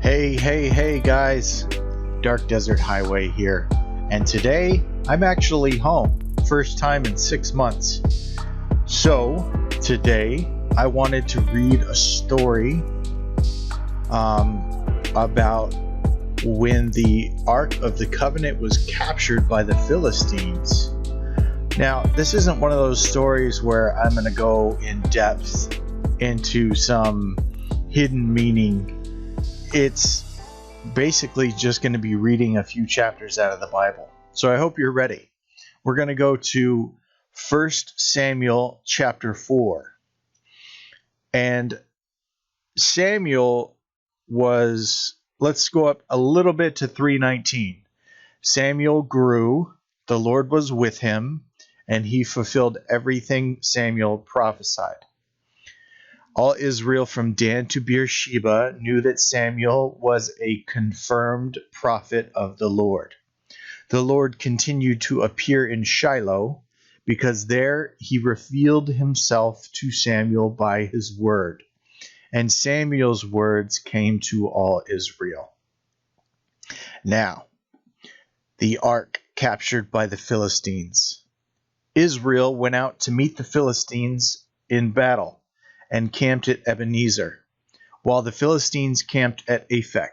Hey guys, Dark Desert Highway here, and today I'm actually home, first time in 6 months. So today I wanted to read a story about when the Ark of the Covenant was captured by the Philistines. Now, this isn't one of those stories where I'm going to go in depth into some hidden meaning. It's basically just going to be reading a few chapters out of the Bible. So I hope you're ready. We're going to go to 1 Samuel chapter 4. And Samuel was, let's go up a little bit to 3:19. Samuel grew, the Lord was with him, and he fulfilled everything Samuel prophesied. All Israel from Dan to Beersheba knew that Samuel was a confirmed prophet of the Lord. The Lord continued to appear in Shiloh because there he revealed himself to Samuel by his word. And Samuel's words came to all Israel. Now, the ark captured by the Philistines. Israel went out to meet the Philistines in battle and camped at Ebenezer, while the Philistines camped at Aphek.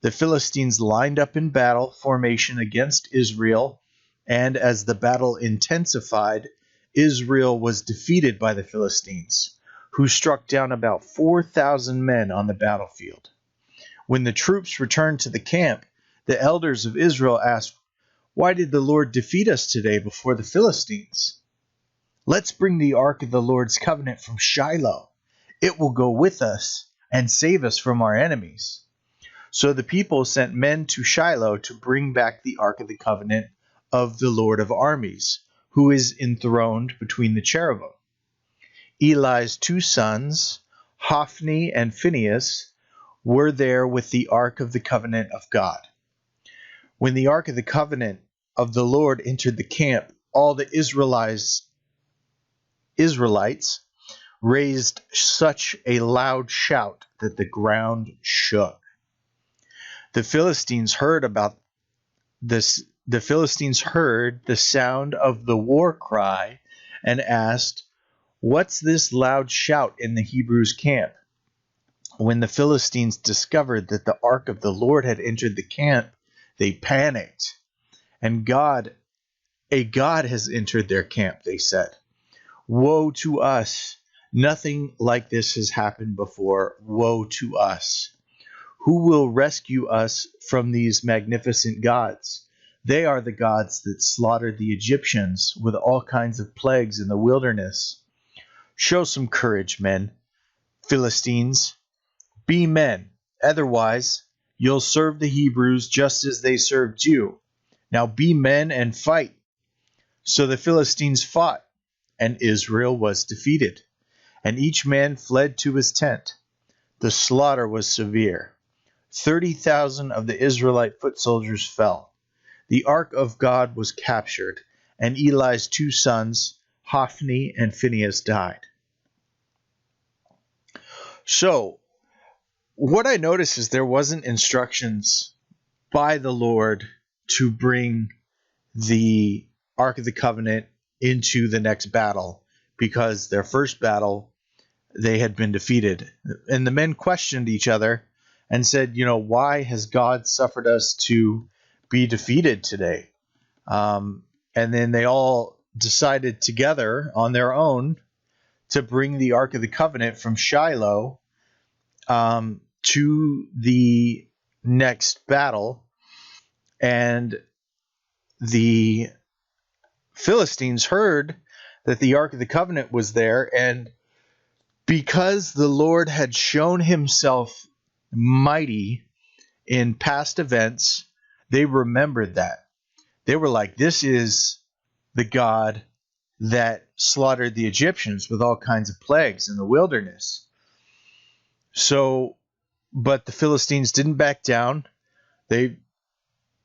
The Philistines lined up in battle formation against Israel, and as the battle intensified, Israel was defeated by the Philistines, who struck down about 4,000 men on the battlefield. When the troops returned to the camp, the elders of Israel asked, "Why did the Lord defeat us today before the Philistines? Let's bring the Ark of the Lord's covenant from Shiloh. It will go with us and save us from our enemies." So the people sent men to Shiloh to bring back the Ark of the Covenant of the Lord of armies, who is enthroned between the cherubim. Eli's two sons, Hophni and Phinehas, were there with the Ark of the Covenant of God. When the Ark of the Covenant of the Lord entered the camp, all the Israelites raised such a loud shout that the ground shook. The Philistines heard the sound of the war cry and asked, "What's this loud shout in the Hebrews' camp?" When the Philistines discovered that the ark of the Lord had entered the camp, they panicked. "And a God has entered their camp," they said. "Woe to us! Nothing like this has happened before. Woe to us! Who will rescue us from these magnificent gods? They are the gods that slaughtered the Egyptians with all kinds of plagues in the wilderness. Show some courage, men. Philistines, be men. Otherwise, you'll serve the Hebrews just as they served you. Now be men and fight." So the Philistines fought, and Israel was defeated, and each man fled to his tent. The slaughter was severe. 30,000 of the Israelite foot soldiers fell. The ark of God was captured, and Eli's two sons, Hophni and Phinehas, died. So, what I noticed is there wasn't instructions by the Lord to bring the Ark of the Covenant into the next battle, because their first battle they had been defeated. And the men questioned each other and said, "Why has God suffered us to be defeated today?" And then they all decided together on their own to bring the Ark of the Covenant from Shiloh to the next battle. And the Philistines heard that the Ark of the Covenant was there, and because the Lord had shown himself mighty in past events, they remembered that. They were like, "This is the God that slaughtered the Egyptians with all kinds of plagues in the wilderness." So, but the Philistines didn't back down. They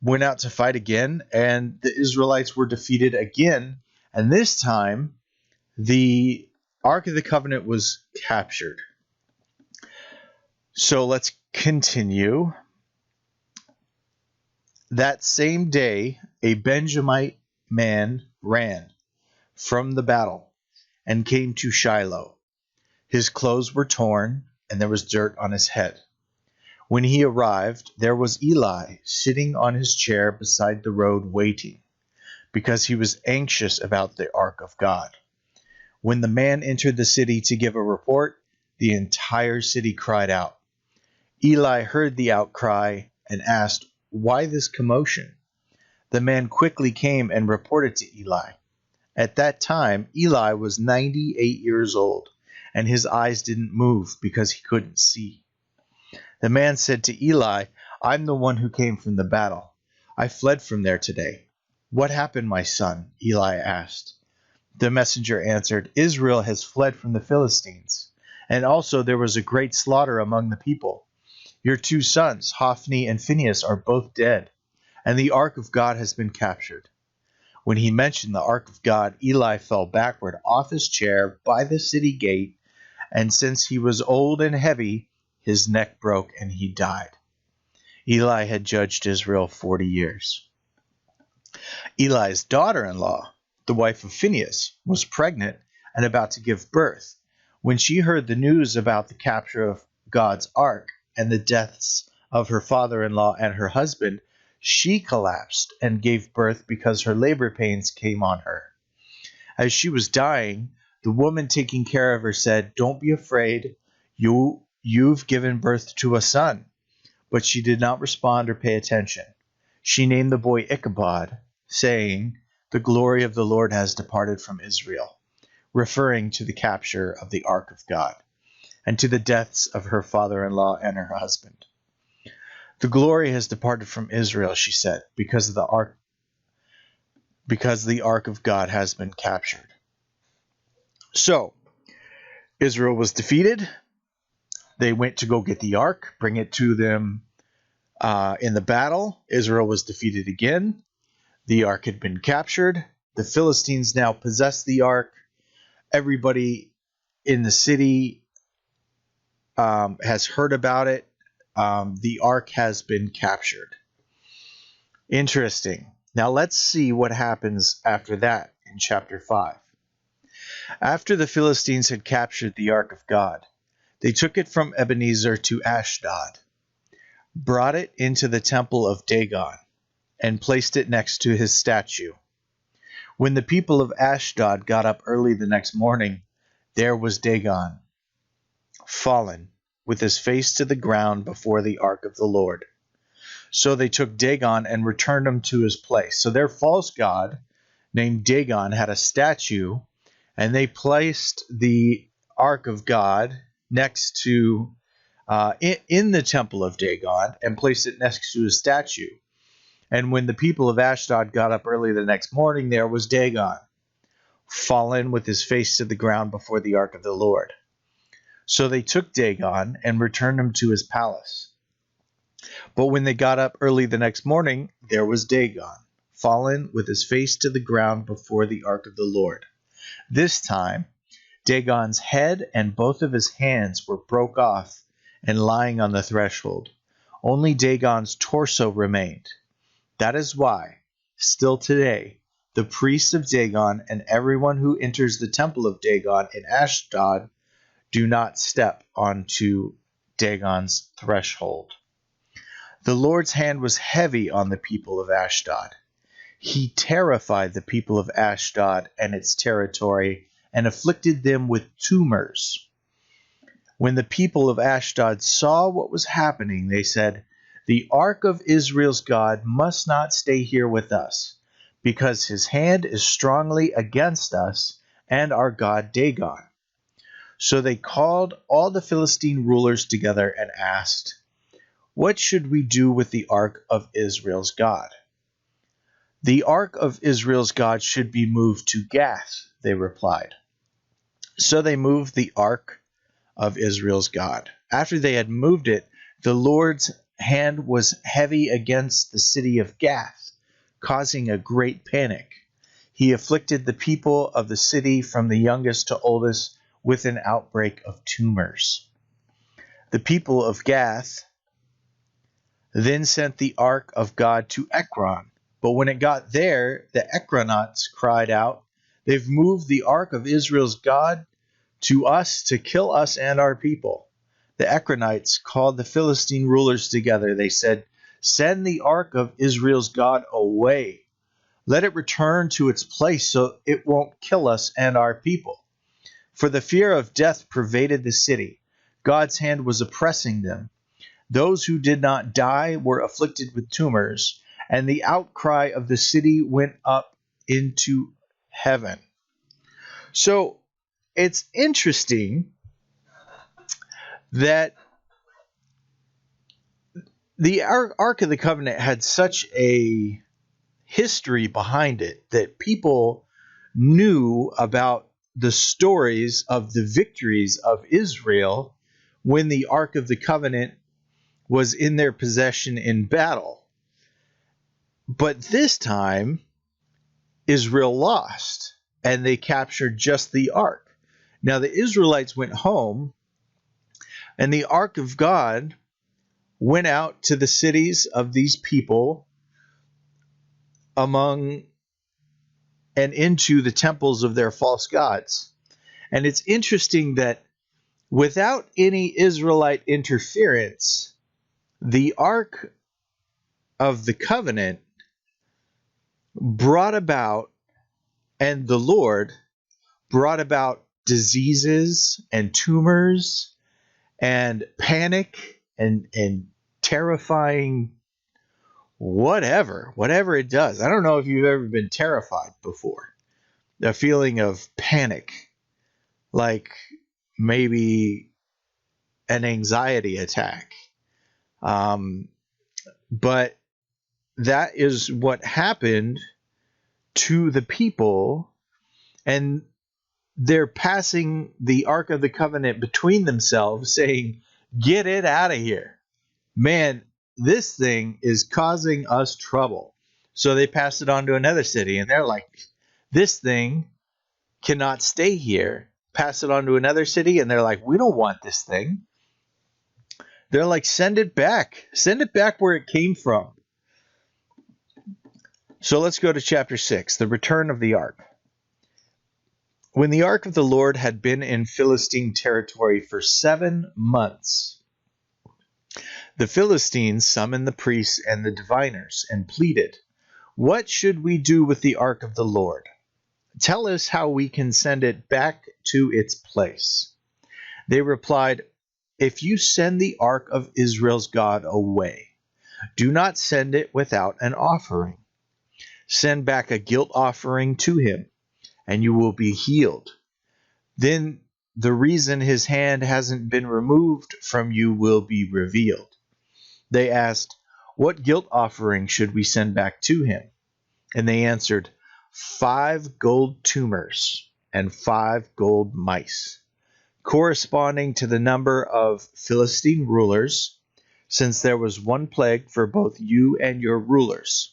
went out to fight again, and the Israelites were defeated again. And this time, the Ark of the Covenant was captured. So let's continue. That same day, a Benjamite man ran from the battle and came to Shiloh. His clothes were torn, and there was dirt on his head. When he arrived, there was Eli sitting on his chair beside the road waiting, because he was anxious about the ark of God. When the man entered the city to give a report, the entire city cried out. Eli heard the outcry and asked, "Why this commotion?" The man quickly came and reported to Eli. At that time, Eli was 98 years old, and his eyes didn't move because he couldn't see. The man said to Eli, "I'm the one who came from the battle. I fled from there today." "What happened, my son?" Eli asked. The messenger answered, "Israel has fled from the Philistines, and also there was a great slaughter among the people. Your 2 sons, Hophni and Phinehas, are both dead, and the ark of God has been captured." When he mentioned the ark of God, Eli fell backward off his chair by the city gate, and since he was old and heavy, his neck broke and he died. Eli had judged Israel 40 years. Eli's daughter-in-law, the wife of Phinehas, was pregnant and about to give birth. When she heard the news about the capture of God's ark and the deaths of her father-in-law and her husband, she collapsed and gave birth because her labor pains came on her. As she was dying, the woman taking care of her said, "Don't be afraid, you've given birth to a son." But she did not respond or pay attention. She named the boy Ichabod, saying, "The glory of the Lord has departed from Israel," referring to the capture of the ark of God, and to the deaths of her father-in-law and her husband. "The glory has departed from Israel," she said, because the ark of God has been captured. So, Israel was defeated. They went to go get the ark, bring it to them in the battle. Israel was defeated again. The ark had been captured. The Philistines now possessed the ark. Everybody in the city has heard about it. The ark has been captured. Interesting. Now let's see what happens after that in chapter 5. After the Philistines had captured the ark of God, they took it from Ebenezer to Ashdod, brought it into the temple of Dagon, and placed it next to his statue. When the people of Ashdod got up early the next morning, there was Dagon, fallen, with his face to the ground before the ark of the Lord. So they took Dagon and returned him to his place. So their false god, named Dagon, had a statue, and they placed the ark of God next to in the temple of Dagon and placed it next to his statue. And when the people of Ashdod got up early the next morning, there was Dagon, fallen with his face to the ground before the ark of the Lord. So they took Dagon and returned him to his palace. But when they got up early the next morning, there was Dagon, fallen with his face to the ground before the ark of the Lord. This time, Dagon's head and both of his hands were broke off and lying on the threshold. Only Dagon's torso remained. That is why, still today, the priests of Dagon and everyone who enters the temple of Dagon in Ashdod do not step onto Dagon's threshold. The Lord's hand was heavy on the people of Ashdod. He terrified the people of Ashdod and its territory and afflicted them with tumors. When the people of Ashdod saw what was happening, they said, "The ark of Israel's God must not stay here with us, because his hand is strongly against us and our god Dagon." So they called all the Philistine rulers together and asked, "What should we do with the ark of Israel's God?" "The ark of Israel's God should be moved to Gath," they replied. So they moved the ark of Israel's God. After they had moved it, the Lord's hand was heavy against the city of Gath, causing a great panic. He afflicted the people of the city from the youngest to oldest with an outbreak of tumors. The people of Gath then sent the ark of God to Ekron. But when it got there, the Ekronites cried out, "They've moved the ark of Israel's God to us to kill us and our people." The Ekronites called the Philistine rulers together. They said, "Send the ark of Israel's God away. Let it return to its place so it won't kill us and our people." For the fear of death pervaded the city. God's hand was oppressing them. Those who did not die were afflicted with tumors, and the outcry of the city went up into heaven. So it's interesting that the Ark of the Covenant had such a history behind it that people knew about the stories of the victories of Israel when the Ark of the Covenant was in their possession in battle. But this time, Israel lost, and they captured just the Ark. Now the Israelites went home, and the Ark of God went out to the cities of these people among and into the temples of their false gods. And it's interesting that without any Israelite interference, the Ark of the Covenant brought about, and the Lord brought about, diseases and tumors and panic and terrifying whatever it does. I don't know if you've ever been terrified before. A feeling of panic, like maybe an anxiety attack. But that is what happened to the people, and they're passing the Ark of the Covenant between themselves, saying, "Get it out of here. Man, this thing is causing us trouble." So they pass it on to another city, and they're like, "This thing cannot stay here." Pass it on to another city, and they're like, "We don't want this thing." They're like, "Send it back. Send it back where it came from." So let's go to chapter 6, the return of the ark. When the ark of the Lord had been in Philistine territory for 7 months, the Philistines summoned the priests and the diviners and pleaded, "What should we do with the ark of the Lord? Tell us how we can send it back to its place." They replied, "If you send the ark of Israel's God away, do not send it without an offering. Send back a guilt offering to him, and you will be healed. Then the reason his hand hasn't been removed from you will be revealed." They asked, "What guilt offering should we send back to him?" And they answered, 5 gold tumors and 5 gold mice, corresponding to the number of Philistine rulers, since there was one plague for both you and your rulers.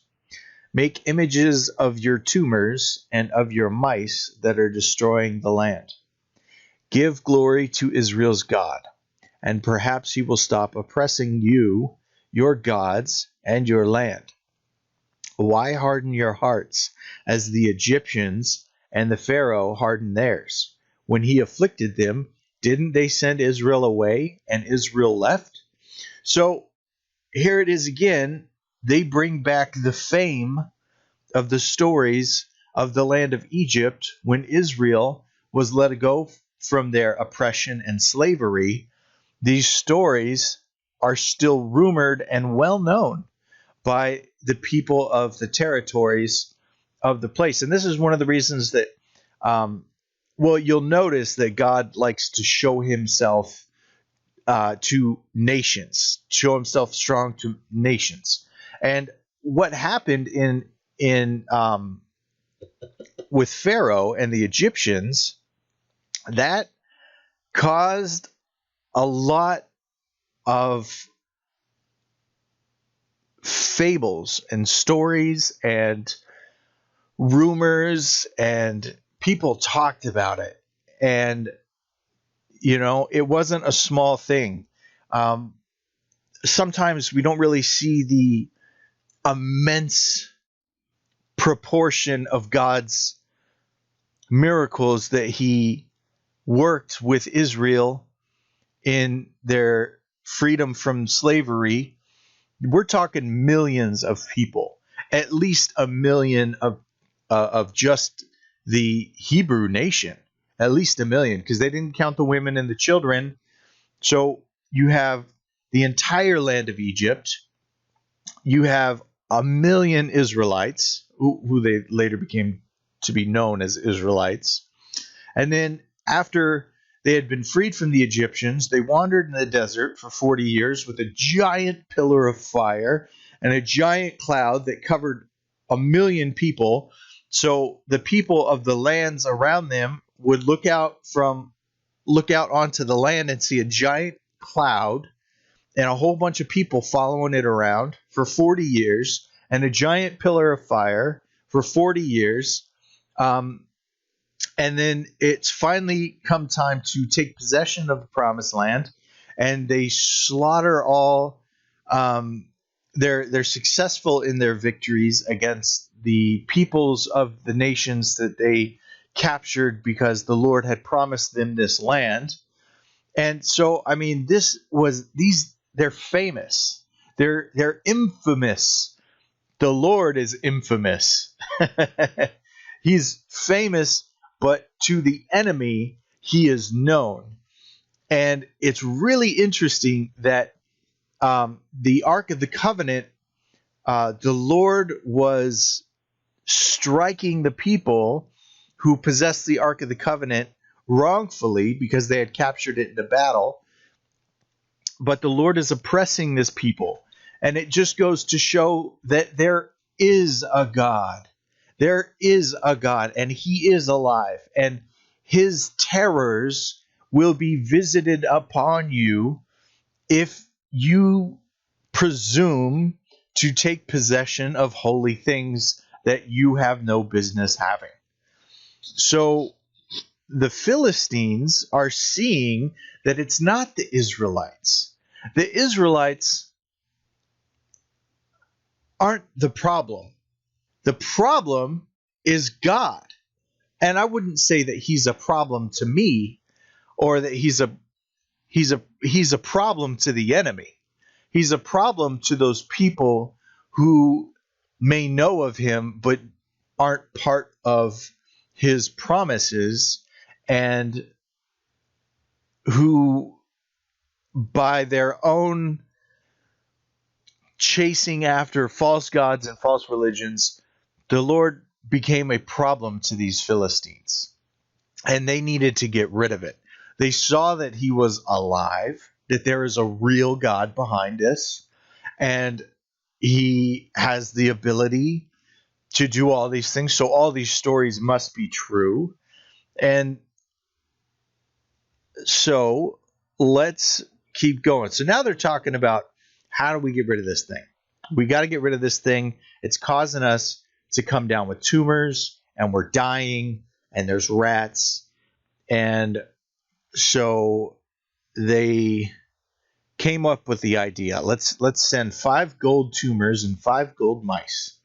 Make images of your tumors and of your mice that are destroying the land. Give glory to Israel's God, and perhaps he will stop oppressing you, your gods, and your land. Why harden your hearts as the Egyptians and the Pharaoh hardened theirs? When he afflicted them, didn't they send Israel away, and Israel left? So here it is again. They bring back the fame of the stories of the land of Egypt when Israel was let go from their oppression and slavery. These stories are still rumored and well known by the people of the territories of the place. And this is one of the reasons that, you'll notice that God likes to show himself to nations, show himself strong to nations. And what happened in with Pharaoh and the Egyptians, that caused a lot of fables and stories and rumors, and people talked about it. And it wasn't a small thing. Um, Sometimes we don't really see the immense proportion of God's miracles that he worked with Israel in their freedom from slavery. We're talking millions of people, at least a million of just the Hebrew nation, at least a million, because they didn't count the women and the children. So you have the entire land of Egypt. You have a million Israelites, who they later became to be known as Israelites. And then after they had been freed from the Egyptians, they wandered in the desert for 40 years with a giant pillar of fire and a giant cloud that covered a million people. So the people of the lands around them would look out onto the land and see a giant cloud and a whole bunch of people following it around for 40 years and a giant pillar of fire for 40 years. And then it's finally come time to take possession of the promised land, and they slaughter all. They're successful in their victories against the peoples of the nations that they captured because the Lord had promised them this land. And so, I mean, they're famous. They're infamous. The Lord is infamous. He's famous, but to the enemy, he is known. And it's really interesting that the Ark of the Covenant, the Lord was striking the people who possessed the Ark of the Covenant wrongfully because they had captured it in a battle. But the Lord is oppressing this people. And it just goes to show that there is a God. There is a God, and he is alive. And his terrors will be visited upon you if you presume to take possession of holy things that you have no business having. So the Philistines are seeing that it's not the Israelites. The Israelites aren't the problem. The problem is God. And I wouldn't say that he's a problem to me, or that he's a problem to the enemy. He's a problem to those people who may know of him but aren't part of his promises, and who by their own chasing after false gods and false religions, the Lord became a problem to these Philistines, and they needed to get rid of it. They saw that he was alive, that there is a real God behind this, and he has the ability to do all these things. So all these stories must be true. And so let's keep going. So now they're talking about, how do we get rid of this thing? We got to get rid of this thing. It's causing us to come down with tumors, and we're dying, and there's rats. And so they came up with the idea, let's send 5 gold tumors and 5 gold mice,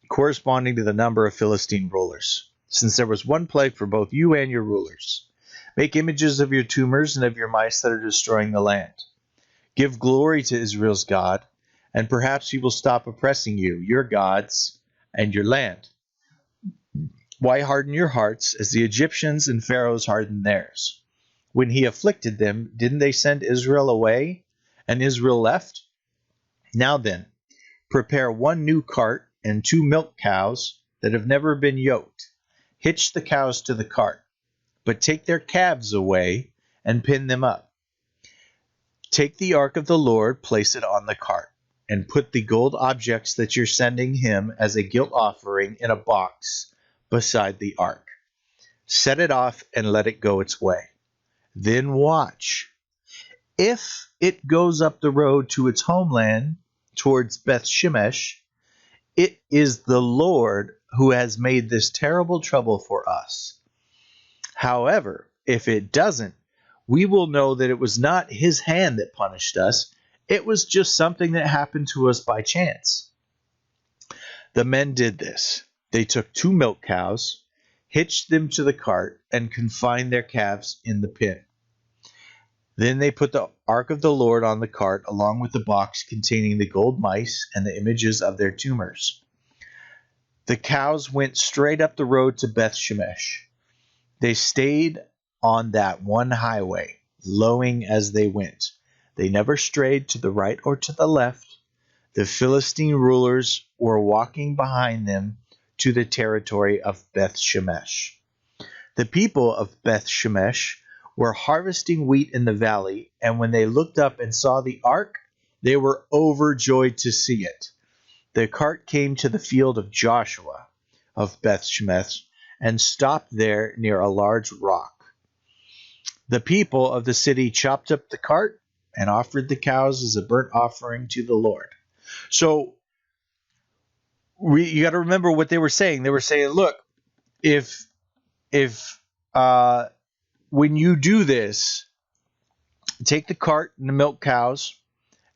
corresponding to the number of Philistine rulers, since there was one plague for both you and your rulers. Make images of your tumors and of your mice that are destroying the land. Give glory to Israel's God, and perhaps he will stop oppressing you, your gods, and your land. Why harden your hearts as the Egyptians and Pharaohs hardened theirs? When he afflicted them, didn't they send Israel away, and Israel left? Now then, prepare 1 new cart and 2 milk cows that have never been yoked. Hitch the cows to the cart, but take their calves away and pin them up. Take the ark of the Lord, place it on the cart, and put the gold objects that you're sending him as a guilt offering in a box beside the ark. Set it off and let it go its way. Then watch. If it goes up the road to its homeland towards Beth Shemesh, it is the Lord who has made this terrible trouble for us. However, if it doesn't, we will know that it was not his hand that punished us. It was just something that happened to us by chance. The men did this. They took 2 milk cows, hitched them to the cart, and confined their calves in the pen. Then they put the ark of the Lord on the cart, along with the box containing the gold mice and the images of their tumors. The cows went straight up the road to Beth Shemesh. They stayed on that one highway, lowing as they went. They never strayed to the right or to the left. The Philistine rulers were walking behind them to the territory of Beth Shemesh. The people of Beth Shemesh were harvesting wheat in the valley, and when they looked up and saw the ark, they were overjoyed to see it. The cart came to the field of Joshua of Beth Shemesh and stopped there near a large rock. The people of the city chopped up the cart and offered the cows as a burnt offering to the Lord. So you got to remember what they were saying. They were saying, look, if when you do this, take the cart and the milk cows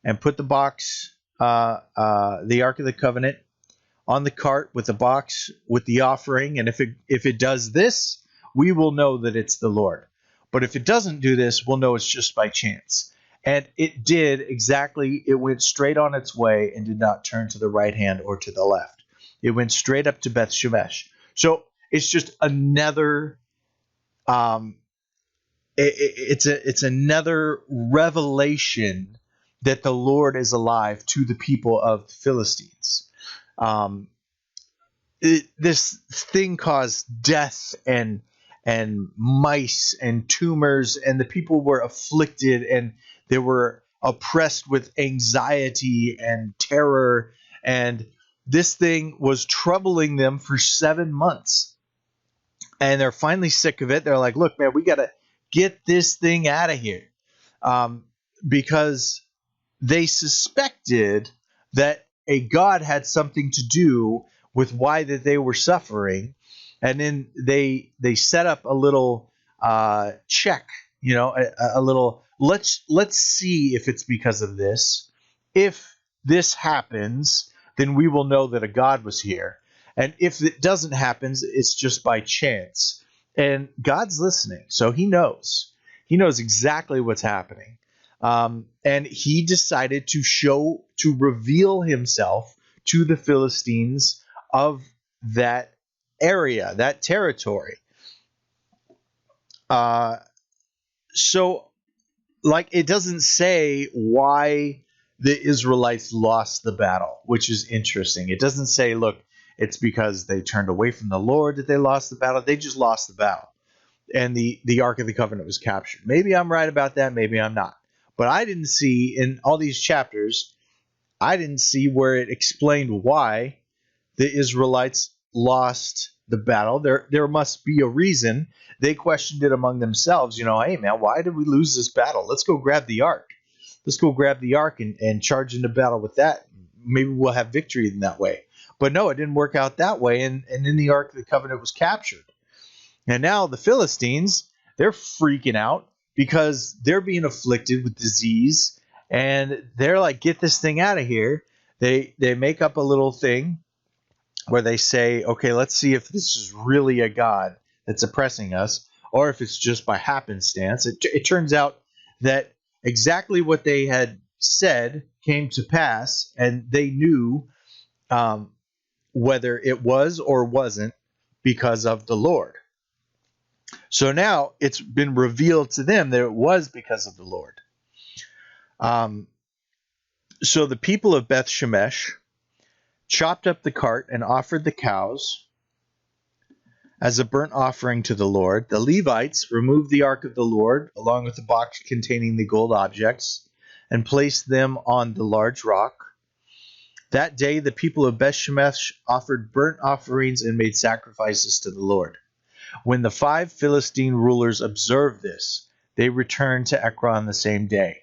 and put the box, the Ark of the Covenant, on the cart with the box with the offering. And if it does this, we will know that it's the Lord. But if it doesn't do this, we'll know it's just by chance. And it did exactly. It went straight on its way and did not turn to the right hand or to the left. It went straight up to Beth Shemesh. So it's just another. It's another revelation that the Lord is alive to the people of the Philistines. This thing caused death and mice and tumors, and the people were afflicted and they were oppressed with anxiety and terror, and this thing was troubling them for 7 months. And they're finally sick of it. They're like, look, man, we got to get this thing out of here. Because they suspected that a god had something to do with why that they were suffering. And then they set up a little check, a little, let's see if it's because of this. If this happens, then we will know that a god was here. And if it doesn't happen, it's just by chance. And God's listening, so he knows. He knows exactly what's happening. And he decided to reveal himself to the Philistines of that area, that territory. So, it doesn't say why the Israelites lost the battle, which is interesting. It doesn't say, look, it's because they turned away from the Lord that they lost the battle. They just lost the battle. And the Ark of the Covenant was captured. Maybe I'm right about that. Maybe I'm not. But I didn't see, in all these chapters, I didn't see where it explained why the Israelites lost the battle. There must be a reason. They questioned it among themselves. Hey, man, why did we lose this battle? Let's go grab the Ark. Let's go grab the Ark and charge into battle with that. Maybe we'll have victory in that way. But no, it didn't work out that way, and then the Ark of the Covenant was captured. And now the Philistines, they're freaking out because they're being afflicted with disease, and they're like, get this thing out of here. They make up a little thing where they say, okay, let's see if this is really a god that's oppressing us, or if it's just by happenstance. It turns out that exactly what they had said came to pass, and they knew whether it was or wasn't because of the Lord. So now it's been revealed to them that it was because of the Lord. So the people of Beth Shemesh chopped up the cart and offered the cows as a burnt offering to the Lord. The Levites removed the ark of the Lord along with the box containing the gold objects and placed them on the large rock. That day, the people of Beth Shemesh offered burnt offerings and made sacrifices to the Lord. When the 5 Philistine rulers observed this, they returned to Ekron the same day.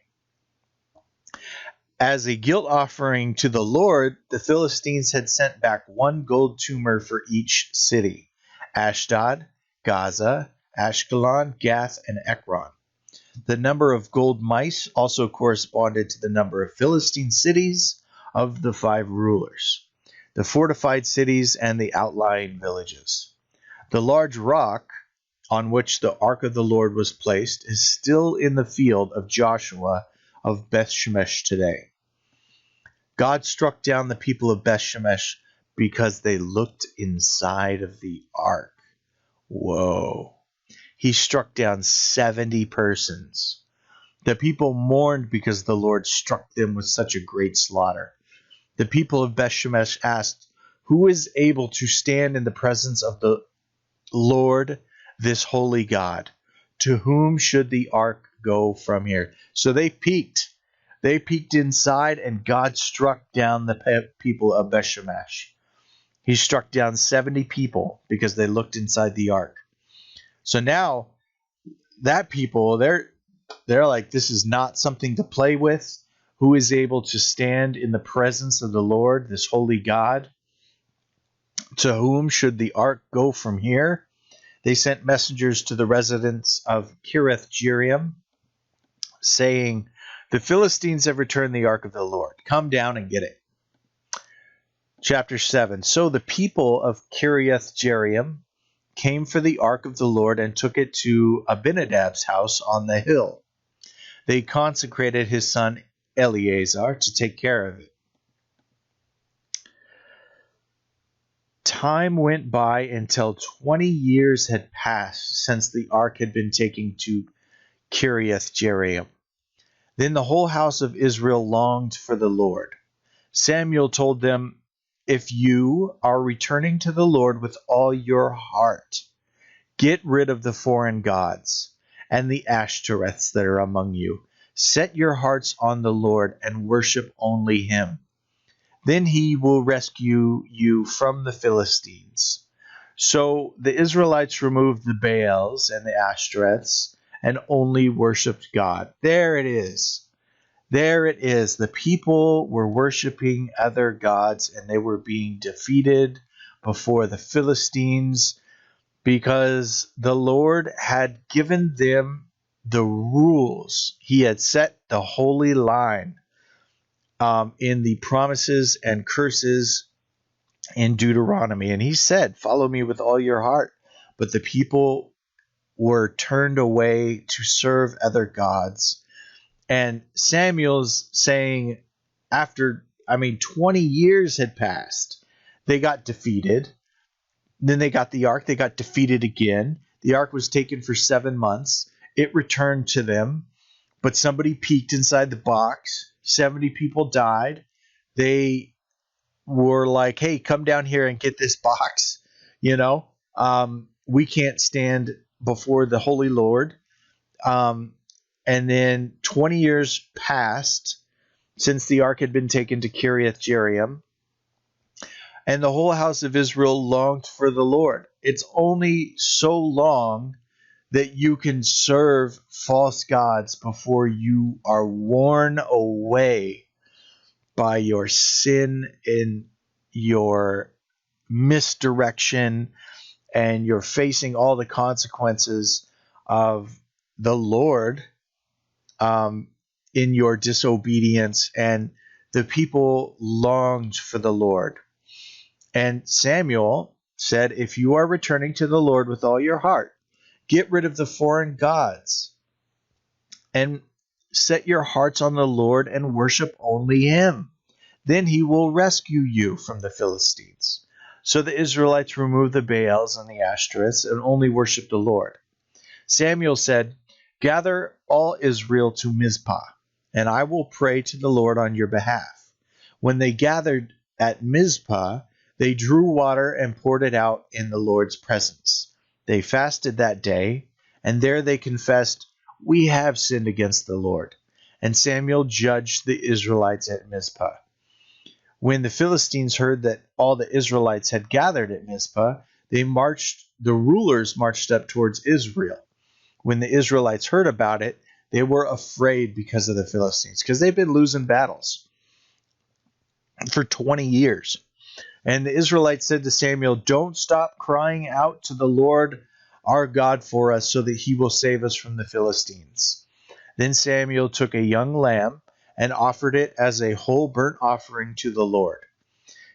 As a guilt offering to the Lord, the Philistines had sent back 1 gold tumor for each city: Ashdod, Gaza, Ashkelon, Gath, and Ekron. The number of gold mice also corresponded to the number of Philistine cities of the 5 rulers, the fortified cities and the outlying villages. The large rock on which the ark of the Lord was placed is still in the field of Joshua of Bethshemesh today. God struck down the people of Bethshemesh because they looked inside of the ark. Whoa. He struck down 70 persons. The people mourned because the Lord struck them with such a great slaughter. The people of Bethshemesh asked, "Who is able to stand in the presence of the Lord, this holy God? To whom should the ark go from here?" So they peeked. They peeked inside, and God struck down the people of Bethshemesh. He struck down 70 people because they looked inside the ark. So now that people, they're like, this is not something to play with. Who is able to stand in the presence of the Lord, this holy God? To whom should the ark go from here? They sent messengers to the residents of Kiriath Jearim, saying, "The Philistines have returned the ark of the Lord. Come down and get it." Chapter 7. So the people of Kiriath Jearim came for the ark of the Lord and took it to Abinadab's house on the hill. They consecrated his son Eleazar to take care of it. Time went by until 20 years had passed since the ark had been taken to Kiriath Jearim. Then the whole house of Israel longed for the Lord. Samuel told them, "If you are returning to the Lord with all your heart, get rid of the foreign gods and the Ashtoreths that are among you. Set your hearts on the Lord and worship only him. Then he will rescue you from the Philistines." So the Israelites removed the Baals and the Ashtoreths and only worshipped God. There it is. There it is. The people were worshiping other gods, and they were being defeated before the Philistines because the Lord had given them the rules. He had set the holy line in the promises and curses in Deuteronomy. And he said, "Follow me with all your heart." But the people were turned away to serve other gods. And Samuel's saying, after 20 years had passed, they got defeated. Then they got the ark. They got defeated again. The ark was taken for 7 months. It returned to them, but somebody peeked inside the box. 70 people died. They were like, "Hey, come down here and get this box. We can't stand before the Holy Lord." And then 20 years passed since the ark had been taken to Kiriath Jearim, and the whole house of Israel longed for the Lord. It's only so long that you can serve false gods before you are worn away by your sin and your misdirection, and you're facing all the consequences of the Lord in your disobedience. And the people longed for the Lord. And Samuel said, "If you are returning to the Lord with all your heart, get rid of the foreign gods and set your hearts on the Lord and worship only him. Then he will rescue you from the Philistines." So the Israelites removed the Baals and the Ashtoreths and only worshiped the Lord. Samuel said, "Gather all Israel to Mizpah, and I will pray to the Lord on your behalf." When they gathered at Mizpah, they drew water and poured it out in the Lord's presence. They fasted that day, and there they confessed, "We have sinned against the Lord." And Samuel judged the Israelites at Mizpah. When the Philistines heard that all the Israelites had gathered at Mizpah, the rulers marched up towards Israel. When the Israelites heard about it, they were afraid because of the Philistines, because they've been losing battles for 20 years. And the Israelites said to Samuel, "Don't stop crying out to the Lord our God for us so that he will save us from the Philistines." Then Samuel took a young lamb and offered it as a whole burnt offering to the Lord.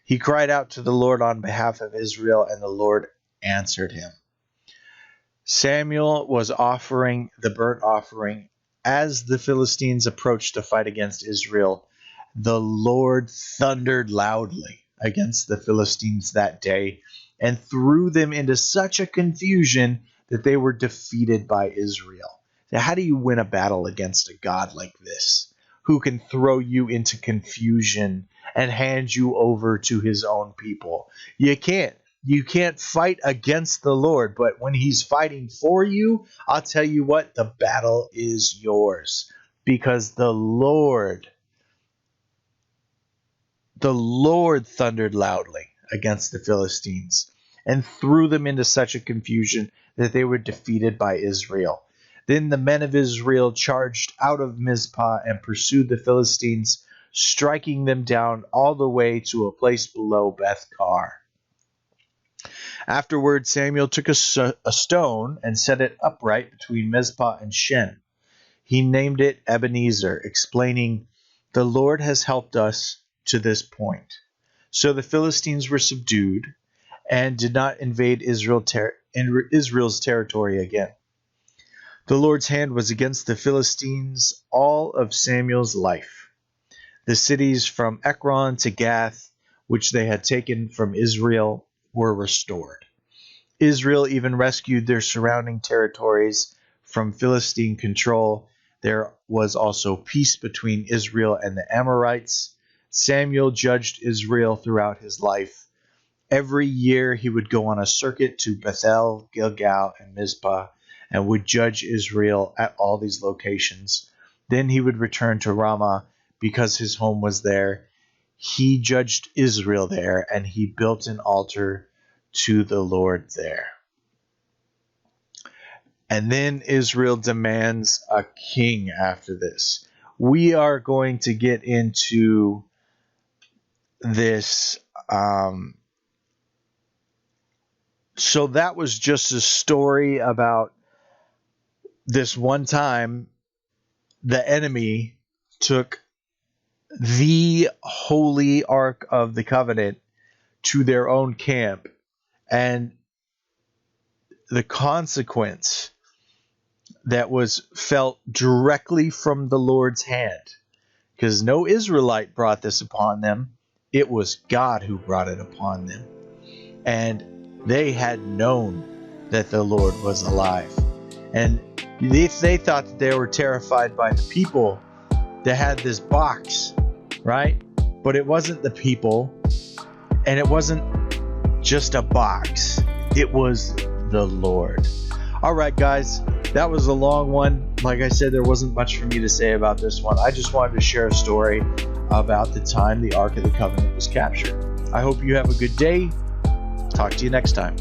He cried out to the Lord on behalf of Israel, and the Lord answered him. Samuel was offering the burnt offering as the Philistines approached to fight against Israel. The Lord thundered loudly against the Philistines that day and threw them into such a confusion that they were defeated by Israel. Now, how do you win a battle against a God like this, who can throw you into confusion and hand you over to his own people? You can't. You can't fight against the Lord, but when he's fighting for you, I'll tell you what, the battle is yours, because the Lord thundered loudly against the Philistines and threw them into such a confusion that they were defeated by Israel. Then the men of Israel charged out of Mizpah and pursued the Philistines, striking them down all the way to a place below Beth-kar. Afterward, Samuel took a stone and set it upright between Mizpah and Shen. He named it Ebenezer, explaining, "The Lord has helped us to this point." So the Philistines were subdued and did not invade Israel's territory again. The Lord's hand was against the Philistines all of Samuel's life. The cities from Ekron to Gath, which they had taken from Israel, were restored. Israel even rescued their surrounding territories from Philistine control. There was also peace between Israel and the Amorites. Samuel judged Israel throughout his life. Every year he would go on a circuit to Bethel, Gilgal, and Mizpah, and would judge Israel at all these locations. Then he would return to Ramah because his home was there. He judged Israel there, and he built an altar to the Lord there. And then Israel demands a king after this. We are going to get into this. So that was just a story about this one time the enemy took the holy Ark of the Covenant to their own camp, and the consequence that was felt directly from the Lord's hand, because no Israelite brought this upon them. It was God who brought it upon them, and they had known that the Lord was alive. And if they thought that they were terrified by the people that had this box, right? But it wasn't the people, and it wasn't just a box. It was the Lord. All right, guys, that was a long one. Like I said, there wasn't much for me to say about this one. I just wanted to share a story about the time the Ark of the Covenant was captured. I hope you have a good day. Talk to you next time.